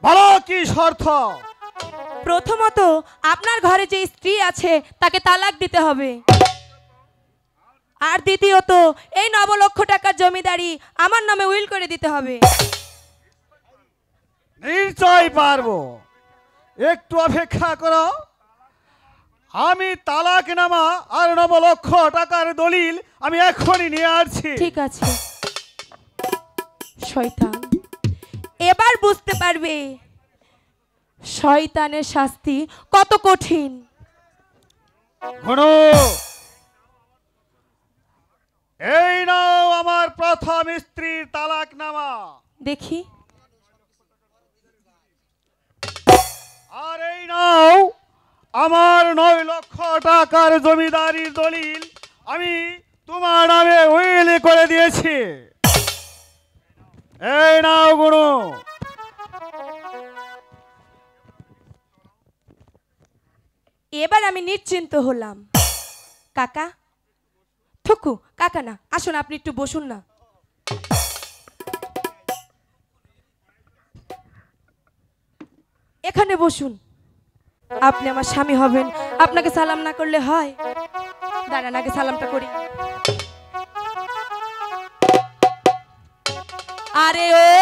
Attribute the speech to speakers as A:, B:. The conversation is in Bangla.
A: বলো কি শর্ত?
B: প্রথমত আপনার ঘরে যে স্ত্রী আছে তাকে তালাক দিতে হবে, আর দ্বিতীয়ত এই 9 লক্ষ টাকার জমিদারি আমার নামে উইল করে দিতে হবে।
A: নিশ্চয় পারবো, একটু অপেক্ষা করো। আমি তালাকনামা আর 9 লক্ষ টাকার দলিল আমি এখনই নিয়ে আসছি।
B: ঠিক আছে। শয়তান এবার বুঝতে পারবে শয়তানের শাস্তি কত কঠিন।
A: গুরু, এই নাও আমার প্রথম স্ত্রীর তালাকনামা।
B: দেখি।
A: আর এই নাও আমার 9 লক্ষ টাকার জমিদারির দলিল, আমি তোমার নামে উইল করে দিয়েছি। এই নাও গুরু।
B: এবার আমি নিশ্চিন্ত হলাম। কাকা, ঠুকু কাকা না, আসুন আপনি একটু বসুন না। এখানে বসুন। আপনি আমার স্বামী হবেন, আপনাকে সালাম না করলে হয়? দাঁড়ান আগে সালামটা করি। আরে ও